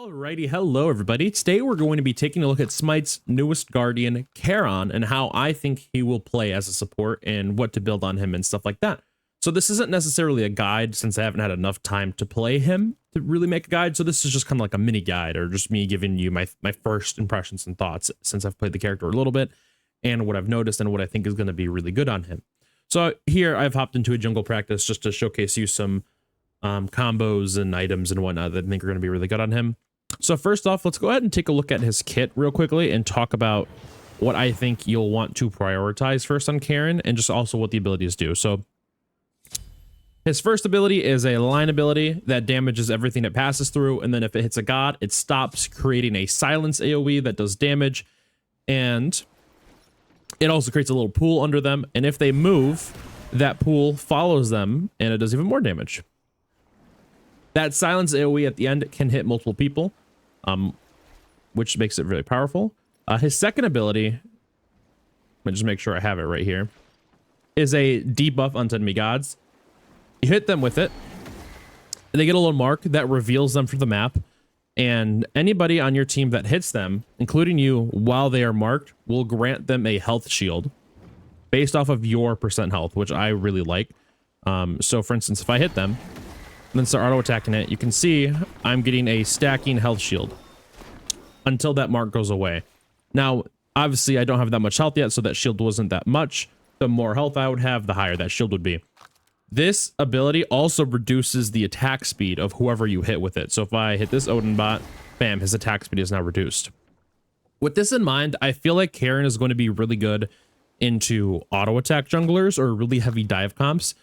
Alrighty, hello everybody. Today we're going to be taking a look at Smite's newest Guardian, Charon, and how I think he will play as a support and what to build on him and stuff like that. So this isn't necessarily a guide since I haven't had enough time to play him to really make a guide. So this is just kind of like a mini guide or just me giving you my first impressions and thoughts since I've played the character a little bit and what I've noticed and what I think is going to be really good on him. So here I've hopped into a jungle practice just to showcase you some combos and items and whatnot that I think are going to be really good on him. So first off, let's go ahead and take a look at his kit real quickly and talk about what I think you'll want to prioritize first on Charon and just also what the abilities do. So his first ability is a line ability that damages everything it passes through, and then if it hits a god, it stops, creating a silence AoE that does damage, and it also creates a little pool under them, and if they move, that pool follows them and it does even more damage. That silence AoE at the end can hit multiple people, which makes it really powerful. His second ability, let me just make sure I have it right here, is a debuff onto enemy gods. You hit them with it, and they get a little mark that reveals them for the map, and anybody on your team that hits them, including you, while they are marked, will grant them a health shield based off of your percent health, which I really like. So for instance, if I hit them, and then start auto attacking it, you can see I'm getting a stacking health shield until that mark goes away. Now, obviously, I don't have that much health yet, so that shield wasn't that much. The more health I would have, the higher that shield would be. This ability also reduces the attack speed of whoever you hit with it. So if I hit this Odin bot, bam, his attack speed is now reduced. With this in mind, I feel like Charon is going to be really good into auto attack junglers or really heavy dive comps.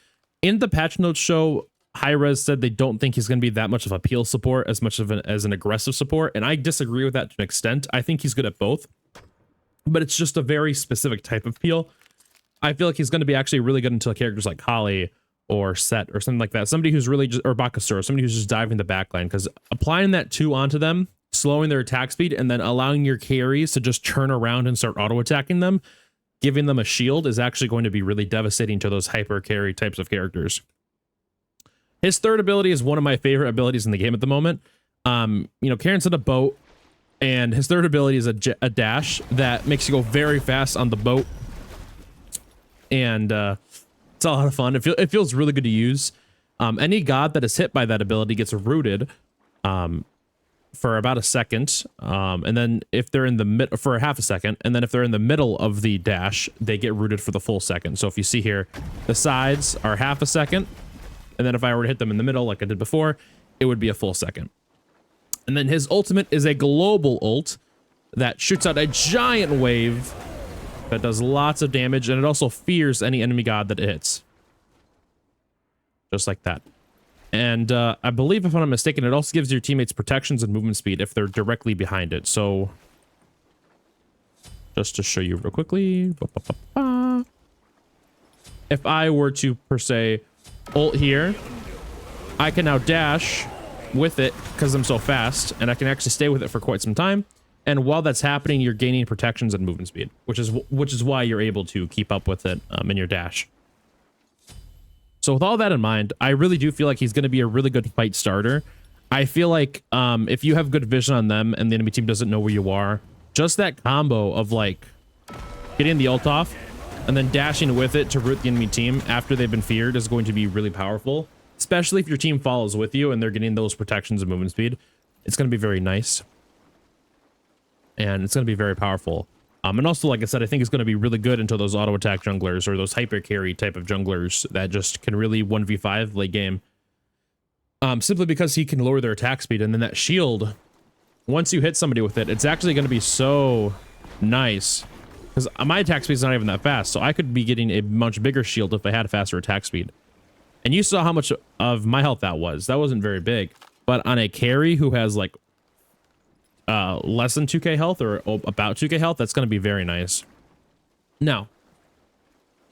In the patch notes show, Hi-Rez said they don't think he's going to be that much of a peel support as much of as an aggressive support, and I disagree with that to an extent. I think he's good at both, but it's just a very specific type of peel. I feel like he's going to be actually really good into characters like Kali or Set or something like that. Somebody who's really just, or Bakasura, somebody who's just diving the backline, because applying that 2 onto them, slowing their attack speed, and then allowing your carries to just turn around and start auto attacking them, giving them a shield is actually going to be really devastating to those hyper carry types of characters. His third ability is one of my favorite abilities in the game at the moment. You know, Charon's in a boat, and his third ability is a dash that makes you go very fast on the boat. And it's a lot of fun. It feels really good to use. Any god that is hit by that ability gets rooted for about a second. And then if they're in the mid for half a second, and then if they're in the middle of the dash, they get rooted for the full second. So if you see here, the sides are half a second. And then if I were to hit them in the middle, like I did before, it would be a full second. And then his ultimate is a global ult that shoots out a giant wave that does lots of damage, and it also fears any enemy god that it hits. Just like that. And I believe, if I'm not mistaken, it also gives your teammates protections and movement speed if they're directly behind it. So, just to show you real quickly. If I were to, per se, ult here, I can now dash with it because I'm so fast, and I can actually stay with it for quite some time. And while that's happening, you're gaining protections and movement speed, which is why you're able to keep up with it in your dash. So with all that in mind, I really do feel like he's going to be a really good fight starter. I feel like if you have good vision on them and the enemy team doesn't know where you are, just that combo of like getting the ult off and then dashing with it to root the enemy team after they've been feared is going to be really powerful, especially if your team follows with you and they're getting those protections and movement speed. It's going to be very nice. And it's going to be very powerful. And also, like I said, I think it's going to be really good into those auto attack junglers or those hyper carry type of junglers that just can really 1v5 late game. Simply because he can lower their attack speed, and then that shield, once you hit somebody with it, it's actually going to be so nice. Because my attack speed is not even that fast, so I could be getting a much bigger shield if I had a faster attack speed. And you saw how much of my health that was. That wasn't very big. But on a carry who has like less than 2k health or about 2k health, that's going to be very nice. Now,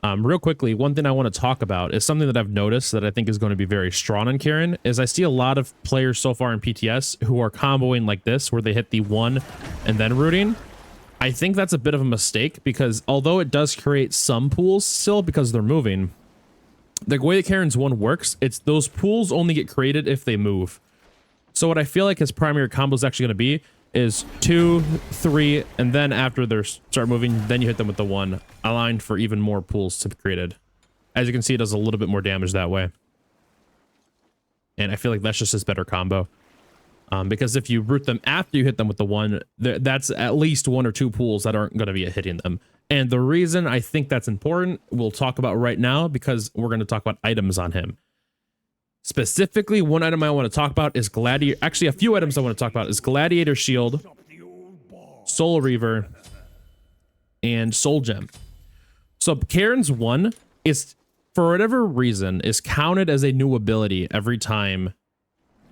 real quickly, one thing I want to talk about is something that I've noticed that I think is going to be very strong on Charon, is I see a lot of players so far in PTS who are comboing like this, where they hit the 1 and then rooting. I think that's a bit of a mistake, because although it does create some pools still because they're moving, the way that Charon's 1 works, it's those pools only get created if they move. So what I feel like his primary combo is actually going to be is 2, 3, and then after they start moving, then you hit them with the 1, aligned for even more pools to be created. As you can see, it does a little bit more damage that way. And I feel like that's just his better combo. Because if you root them after you hit them with the 1, that's at least 1 or 2 pools that aren't going to be hitting them. And the reason I think that's important, we'll talk about right now, because we're going to talk about items on him. Specifically, one item I want to talk about is Gladiator. Actually, a few items I want to talk about is Gladiator Shield, Soul Reaver, and Soul Gem. So Charon's 1 is, for whatever reason, is counted as a new ability every time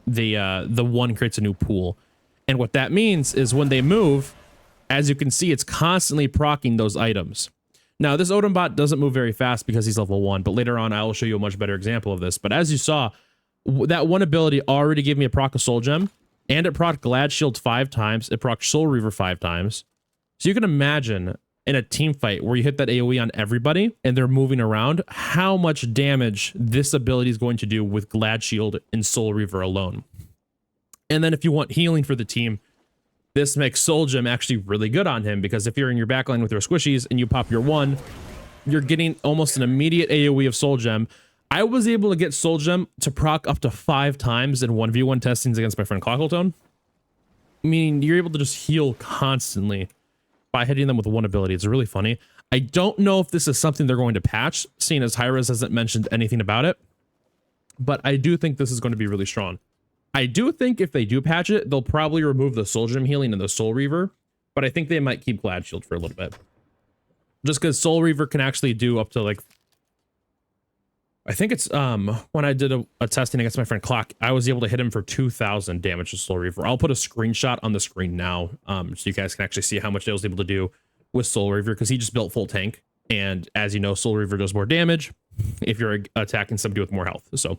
the 1 creates a new pool. And what that means is when they move, as you can see, it's constantly proccing those items. Now, this Odin bot doesn't move very fast because he's level 1, but later on I will show you a much better example of this. But as you saw, that 1 ability already gave me a proc of Soul Gem, and it proc Glad Shield 5 times, it proc Soul Reaver 5 times. So you can imagine in a team fight where you hit that AoE on everybody and they're moving around, how much damage this ability is going to do with Glad Shield and Soul Reaver alone. And then if you want healing for the team, this makes Soul Gem actually really good on him, because if you're in your backline with your squishies and you pop your 1, you're getting almost an immediate AoE of Soul Gem. I was able to get Soul Gem to proc up to 5 times in 1v1 testings against my friend Clockletone. Meaning you're able to just heal constantly by hitting them with 1 ability. It's really funny. I don't know if this is something they're going to patch, seeing as Hi-Rez hasn't mentioned anything about it. But I do think this is going to be really strong. I do think if they do patch it, they'll probably remove the Soul Gem healing and the Soul Reaver. But I think they might keep Glad Shield for a little bit. Just because Soul Reaver can actually do up to like... I think it's when I did a testing against my friend Clock, I was able to hit him for 2,000 damage with Soul Reaver. I'll put a screenshot on the screen now, so you guys can actually see how much I was able to do with Soul Reaver, because he just built full tank. And as you know, Soul Reaver does more damage if you're attacking somebody with more health. So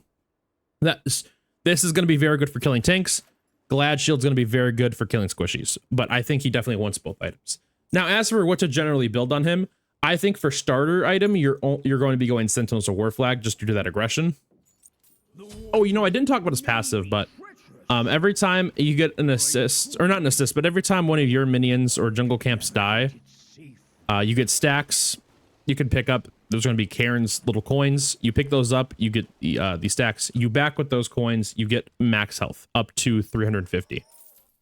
this is going to be very good for killing tanks. Glad Shield's going to be very good for killing squishies, but I think he definitely wants both items. Now, as for what to generally build on him, I think for starter item, you're going to be going Sentinels or War Flag just due to that aggression. Oh, you know, I didn't talk about his passive, but every time you get an assist, or not an assist, but every time one of your minions or jungle camps die, you get stacks you can pick up. Those are going to be Charon's little coins. You pick those up, you get the stacks. You back with those coins, you get max health up to 350.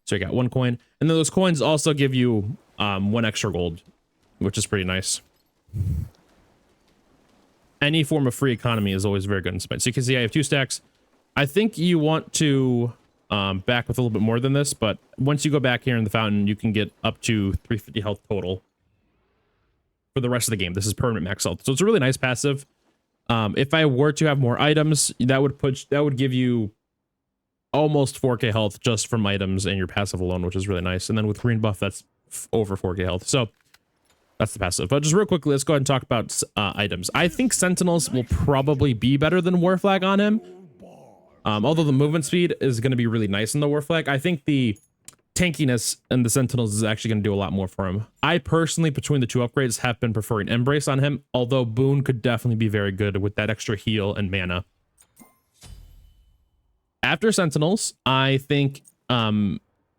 So you got 1 coin. And then those coins also give you 1 extra gold, which is pretty nice. Any form of free economy is always very good in Smite. So you can see I have 2 stacks. I think you want to back with a little bit more than this, but once you go back here in the fountain, you can get up to 350 health total for the rest of the game. This is permanent max health. So it's a really nice passive. If I were to have more items, that would give you almost 4k health just from items and your passive alone, which is really nice. And then with green buff, that's over 4k health. So that's the passive. But just real quickly, let's go ahead and talk about items. I think Sentinels will probably be better than War Flag on him. Although the movement speed is going to be really nice in the War Flag, I think the tankiness and the Sentinels is actually going to do a lot more for him. I personally, between the 2 upgrades, have been preferring Embrace on him, although Boon could definitely be very good with that extra heal and mana. After Sentinels, I think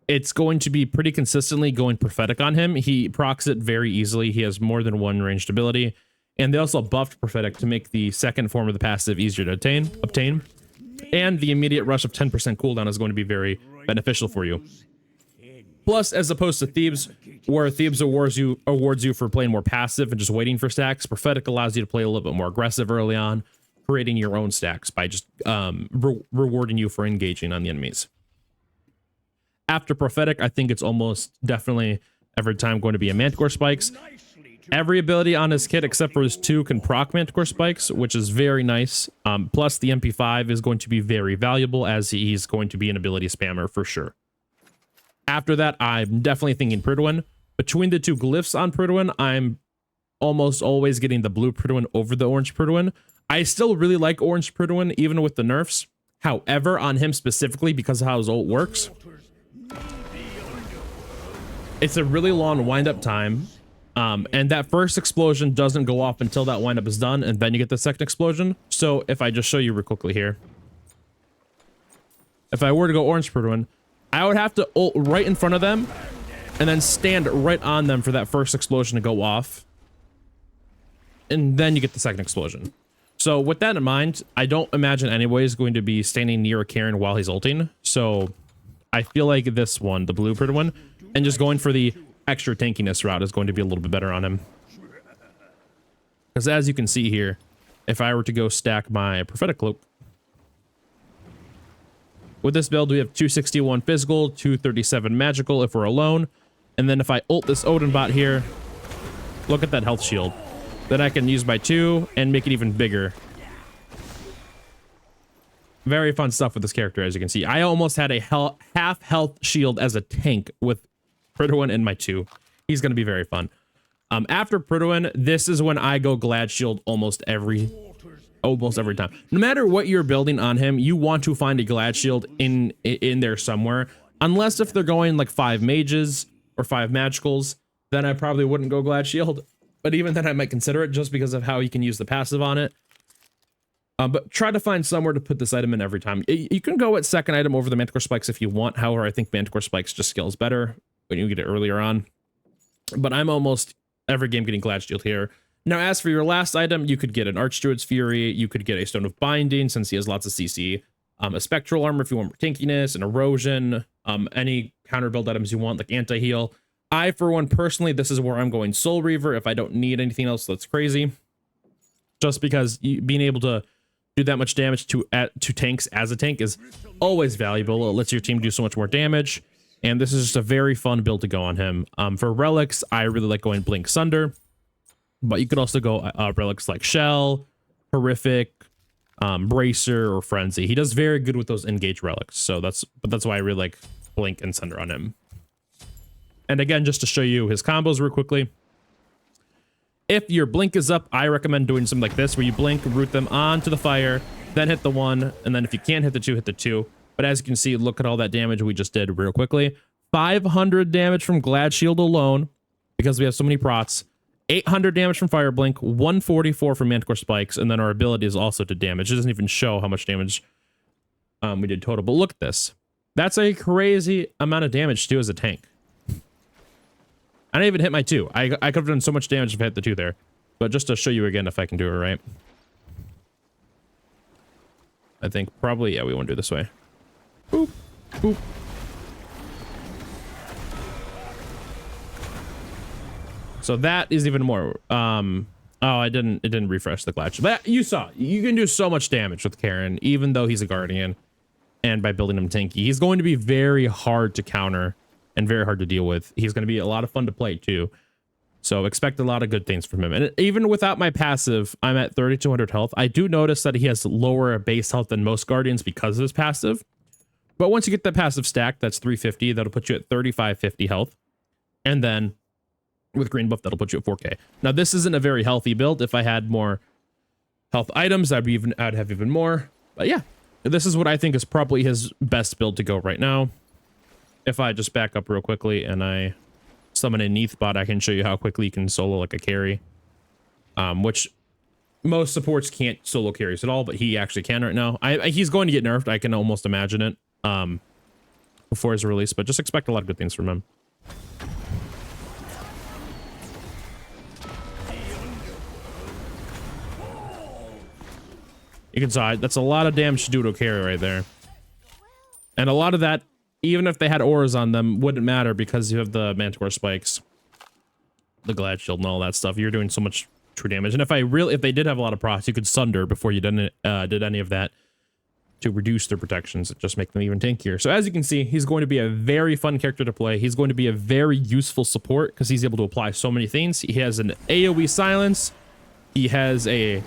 it's going to be pretty consistently going Prophetic on him. He procs it very easily. He has more than 1 ranged ability. And they also buffed Prophetic to make the second form of the passive easier to obtain. And the immediate rush of 10% cooldown is going to be very beneficial for you. Plus, as opposed to Thebes, where Thebes awards you for playing more passive and just waiting for stacks, Prophetic allows you to play a little bit more aggressive early on, creating your own stacks by just rewarding you for engaging on the enemies. After Prophetic, I think it's almost definitely every time going to be a Manticore Spikes. Every ability on his kit except for his 2 can proc Manticore Spikes, which is very nice. Plus the MP5 is going to be very valuable as he's going to be an ability spammer for sure. After that, I'm definitely thinking Pridwin. Between the 2 glyphs on Pridwin, I'm almost always getting the blue Pridwin over the orange Pridwin. I still really like orange Pridwin, even with the nerfs. However, on him specifically, because of how his ult works, it's a really long wind-up time. And that first explosion doesn't go off until that windup is done, and then you get the second explosion. So if I just show you real quickly here. if I were to go orange Prudwin, I would have to ult right in front of them and then stand right on them for that first explosion to go off. And then you get the second explosion. So with that in mind, I don't imagine anybody is going to be standing near a Charon while he's ulting. So I feel like this one, the blue Prudwin, and just going for the extra tankiness route is going to be a little bit better on him. Because as you can see here, if I were to go stack my prophetic cloak, with this build, we have 261 physical, 237 magical if we're alone. And then if I ult this Odin bot here, look at that health shield. Then I can use my 2 and make it even bigger. Very fun stuff with this character, as you can see. I almost had a half health shield as a tank with Prudwin and my 2. He's going to be very fun. After Prudwin, this is when I go Glad Shield almost every time. No matter what you're building on him, you want to find a Glad Shield in there somewhere. Unless if they're going like 5 mages or 5 magicals, then I probably wouldn't go Glad Shield. But even then I might consider it just because of how you can use the passive on it. But try to find somewhere to put this item in every time. You can go with second item over the Manticore Spikes if you want. However, I think Manticore Spikes just scales better when you get it earlier on. But I'm almost every game getting Glad Shield here. Now, as for your last item, you could get an Archdruid's Fury. You could get a Stone of Binding since he has lots of CC. A Spectral Armor if you want more tankiness, an Erosion, any counter build items you want like Anti-Heal. I, for one, personally, this is where I'm going Soul Reaver if I don't need anything else that's crazy. Just because being able to do that much damage to tanks as a tank is always valuable. It lets your team do so much more damage. And this is just a very fun build to go on him. For relics, I really like going Blink Sunder. But you could also go relics like Shell, Horrific, Bracer, or Frenzy. He does very good with those engage relics. So that's why I really like Blink and Sunder on him. And again, just to show you his combos real quickly. If your blink is up, I recommend doing something like this, where you blink, root them onto the fire, then hit the 1, and then if you can't hit the 2, hit the 2. But as you can see, look at all that damage we just did real quickly. 500 damage from Glad Shield alone, because we have so many prots. 800 damage from Fire Blink, 144 from Manticore Spikes, and then our ability is also to damage. It doesn't even show how much damage we did total. But look at this. That's a crazy amount of damage to do as a tank. I didn't even hit my 2. I could have done so much damage if I hit the 2 there. But just to show you again if I can do it right. I think probably, yeah, we want to do it this way. Boop, boop. So that is even more. Oh, it didn't refresh the Glad Shield. But you saw, you can do so much damage with Charon, even though he's a Guardian. And by building him tanky, he's going to be very hard to counter and very hard to deal with. He's going to be a lot of fun to play too. So expect a lot of good things from him. And even without my passive, I'm at 3,200 health. I do notice that he has lower base health than most Guardians because of his passive. But once you get that passive stack, that's 350. That'll put you at 3,550 health. And then with green buff, that'll put you at 4K. Now, this isn't a very healthy build. If I had more health items, I'd have even more. But yeah, this is what I think is probably his best build to go right now. If I just back up real quickly and I summon a Neath bot, I can show you how quickly you can solo like a carry. Which most supports can't solo carries at all, but he actually can right now. He's going to get nerfed. I can almost imagine it before his release, but just expect a lot of good things from him. You can see that's a lot of damage to do to a carry right there. And a lot of that, even if they had auras on them, wouldn't matter because you have the Manticore Spikes, the Glad Shield, and all that stuff. You're doing so much true damage. And if they did have a lot of procs, you could Sunder before you did any of that to reduce their protections, just make them even tankier. So as you can see, he's going to be a very fun character to play. He's going to be a very useful support because he's able to apply so many things. He has an AoE silence. He has a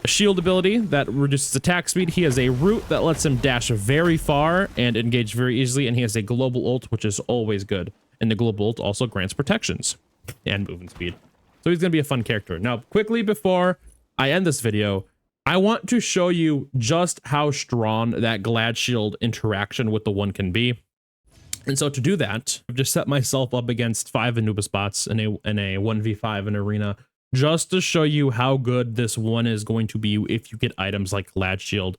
shield ability that reduces attack speed. He has a root that lets him dash very far and engage very easily, and he has a global ult, which is always good. And the global ult also grants protections and movement speed. So he's going to be a fun character. Now, quickly before I end this video, I want to show you just how strong that Glad Shield interaction with the 1 can be. And so to do that, I've just set myself up against 5 Anubis bots in a 1v5 in arena, just to show you how good this 1 is going to be if you get items like Glad Shield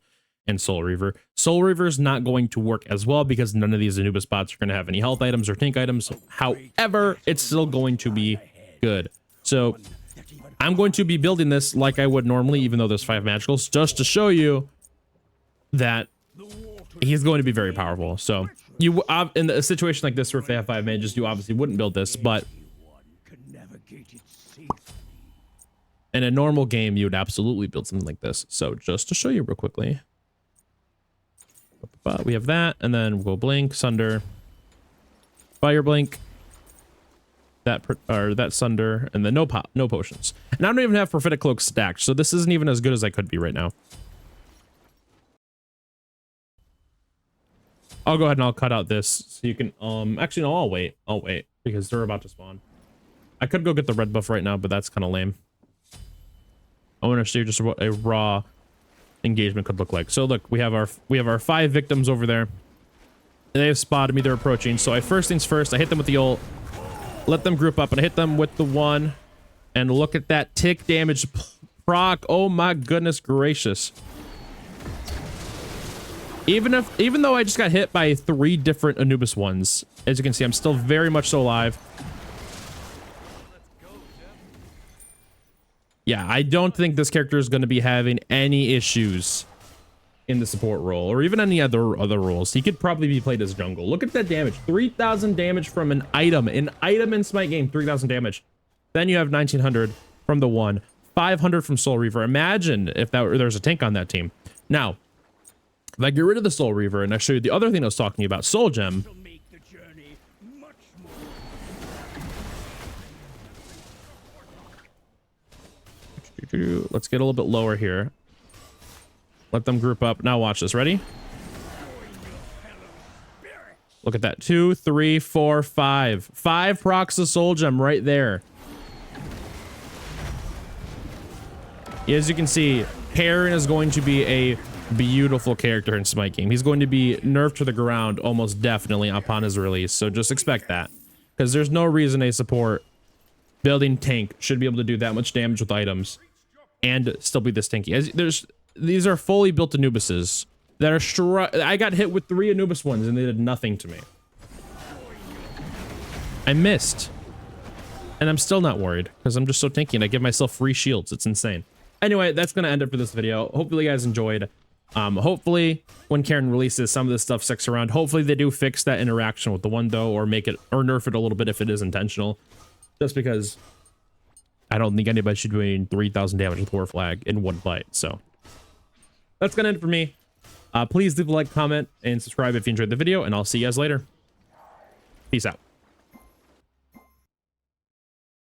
and Soul Reaver. Soul Reaver is not going to work as well because none of these Anubis bots are going to have any health items or tank items. However, it's still going to be good. So I'm going to be building this like I would normally, even though there's 5 magicals, just to show you that he's going to be very powerful. So you in a situation like this where if they have 5 mages, you obviously wouldn't build this, but in a normal game, you would absolutely build something like this. So just to show you real quickly, we have that, and then we'll go blink, sunder, fire blink, that sunder, and then no potions. And I don't even have prophetic cloak stacked, so this isn't even as good as I could be right now. I'll go ahead and I'll cut out this so you can actually no, I'll wait because they're about to spawn. I could go get the red buff right now, but that's kind of lame. I want to show you just what a raw engagement could look like. So look, we have our 5 victims over there. They have spotted me, they're approaching. So first things first, I hit them with the ult, let them group up, and I hit them with the 1. And look at that tick damage proc. Oh my goodness gracious. Even though I just got hit by 3 different Anubis ones, as you can see, I'm still very much so alive. Yeah, I don't think this character is going to be having any issues in the support role or even any other roles. He could probably be played as jungle. Look at that damage. 3,000 damage from an item. An item in Smite game, 3,000 damage. Then you have 1,900 from the 1, 500 from Soul Reaver. Imagine if there's a tank on that team. Now, if I get rid of the Soul Reaver and I show you the other thing I was talking about, Soul Gem. Let's get a little bit lower here. Let them group up. Now watch this. Ready? Look at that. 2, 3, 4, 5. 5 procs of Soul Gem right there. As you can see, Charon is going to be a beautiful character in Smite game. He's going to be nerfed to the ground almost definitely upon his release. So just expect that. Because there's no reason a support building tank should be able to do that much damage with items and still be this tanky. These are fully built Anubises that are I got hit with 3 Anubis ones and they did nothing to me. I missed. And I'm still not worried because I'm just so tanky and I give myself free shields. It's insane. Anyway, that's going to end it for this video. Hopefully you guys enjoyed. Hopefully when Charon releases, some of this stuff sticks around. Hopefully they do fix that interaction with the 1 though, or make it or nerf it a little bit if it is intentional. Just because I don't think anybody should be doing 3,000 damage with War Flag in 1 fight. So that's gonna end it for me. Please leave a like, comment, and subscribe if you enjoyed the video, and I'll see you guys later. Peace out.